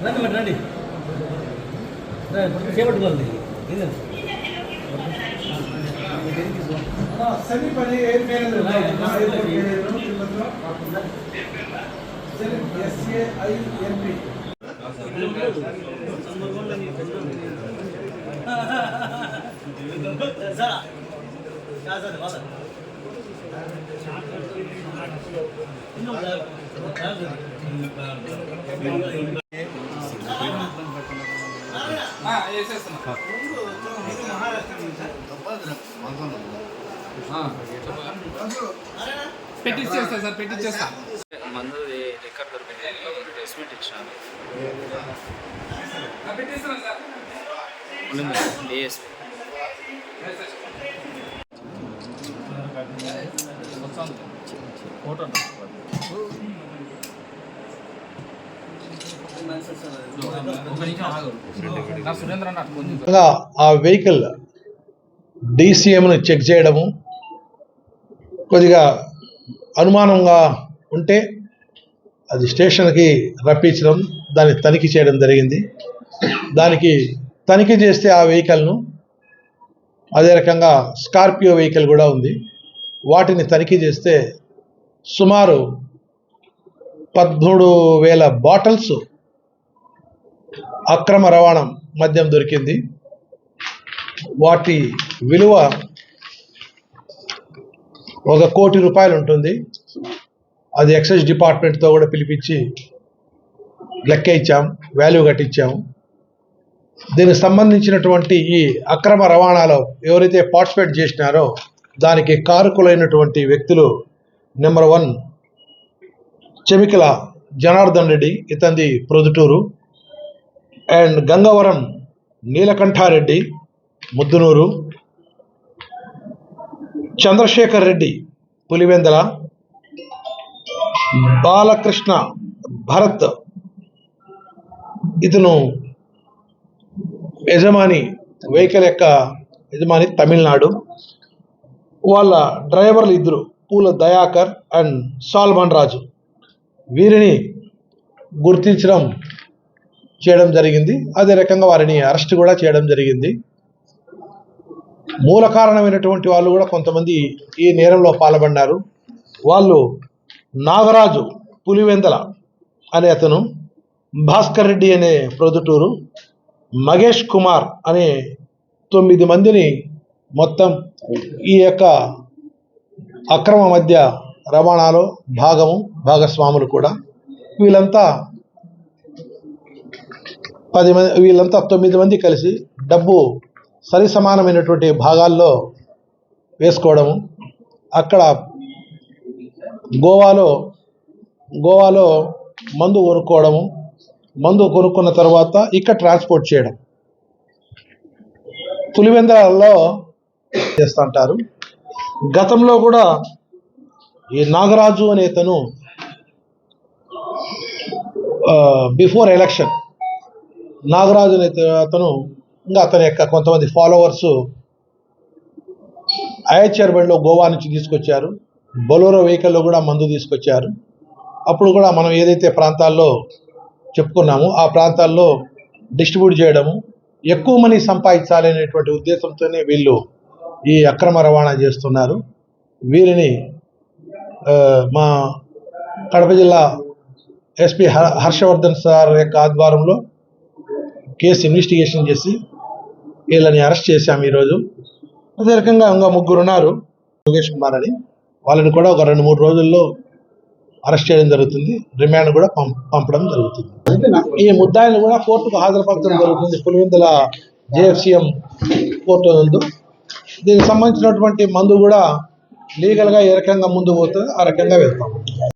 రండి చేపట్టుకోవాలి सभी पढ़े एक मेरे SAINP పెట్టించేస్తా సార్ పెట్టించేస్తా మందు రికార్డ్ దొరికింది టెస్ట్మెంట్ ఇచ్చాను ఏఎస్పీ ఆ వెహికల్ డీసీఎంను చెక్ చేయడము, కొద్దిగా అనుమానంగా ఉంటే అది స్టేషన్కి రప్పించడం, దాన్ని తనిఖీ చేయడం జరిగింది. దానికి తనిఖీ చేస్తే ఆ వెహికల్ను, అదే రకంగా స్కార్పియో వెహికల్ కూడా ఉంది, వాటిని తనిఖీ చేస్తే సుమారు 13,000 బాటిల్స్ అక్రమ రవాణా మద్యం దొరికింది. వాటి విలువ 1 కోటి రూపాయలు ఉంటుంది. అది ఎక్సైజ్ డిపార్ట్మెంట్తో కూడా పిలిపించి లెక్క ఇచ్చాం, వాల్యూ కట్టించాము. దీనికి సంబంధించినటువంటి ఈ అక్రమ రవాణాలో ఎవరైతే పార్టిసిపేట్ చేసినారో దానికి కారకులైనటువంటి వ్యక్తులు నెంబర్ 1 చెమికల జనార్దన్ రెడ్డి, ఇతంది ప్రొద్దుటూరు, అండ్ గంగవరం నీలకంఠారెడ్డి ముద్దునూరు, చంద్రశేఖర్ రెడ్డి పులివెందల, బాలకృష్ణ భరత్ ఇతను యజమాని, వెహికల్ యొక్క యజమాని తమిళనాడు. వాళ్ళ డ్రైవర్లు 2 పూల దయాకర్ అండ్ సాల్మన్ రాజు. వీరిని గుర్తించడం చేయడం జరిగింది. అదే రకంగా వారిని అరెస్ట్ కూడా చేయడం జరిగింది. మూల కారణమైనటువంటి వాళ్ళు కూడా కొంతమంది ఈ నేరంలో పాల్గొన్నారు. వాళ్ళు నాగరాజు పులివెందల అనే అతను, భాస్కర్ రెడ్డి అనే ప్రొద్దుటూరు, మగేష్ కుమార్ అనే 9 మందిని మొత్తం ఈ యొక్క అక్రమ మద్య రవాణాలో భాగస్వాములు కూడా. వీళ్ళంతా 9 మంది కలిసి డబ్బు సరి సమానమైనటువంటి భాగాల్లో వేసుకోవడము, అక్కడ గోవాలో మందు కొనుక్కోవడము, మందు కొనుక్కున్న తర్వాత ఇక్కడ ట్రాన్స్పోర్ట్ చేయడం, పులివెందులలో చేస్తుంటారు. గతంలో కూడా ఈ నాగరాజు అనే అతను బిఫోర్ ఎలక్షన్ నాగరాజు అనే అతను ఇంకా అతని యొక్క కొంతమంది ఫాలోవర్సు ఐహెచ్ఆర్ బండిలో గోవా నుంచి తీసుకొచ్చారు. బొలోరో వెహికల్లో కూడా మందు తీసుకొచ్చారు. అప్పుడు కూడా మనం ఏదైతే ప్రాంతాల్లో చెప్పుకున్నామో ఆ ప్రాంతాల్లో డిస్ట్రిబ్యూట్ చేయడము, ఎక్కువ మనీ సంపాదించాలి అనేటువంటి ఉద్దేశంతోనే వీళ్ళు ఈ అక్రమ రవాణా చేస్తున్నారు. వీరిని మా కడప జిల్లా ఎస్పీ హర్షవర్ధన్ సార్ యొక్క ఆధ్వర్యంలో కేసు ఇన్వెస్టిగేషన్ చేసి వీళ్ళని అరెస్ట్ చేశాము ఈరోజు. అదే రకంగా ఇంకా 3 ఉన్నారు, యోగేష్ కుమార్ అని. వాళ్ళని కూడా ఒక 2-3 రోజుల్లో అరెస్ట్ చేయడం జరుగుతుంది. రిమాండ్ కూడా పంపడం జరుగుతుంది. ఈ ముద్దాయిలు కూడా కోర్టుకు హాజరుపరచడం జరుగుతుంది పులివెందుల JFCM కోర్టు నందు. దీనికి సంబంధించినటువంటి మందు కూడా లీగల్గా ఏ రకంగా ముందు పోతుందో ఆ రకంగా వెళ్తాం.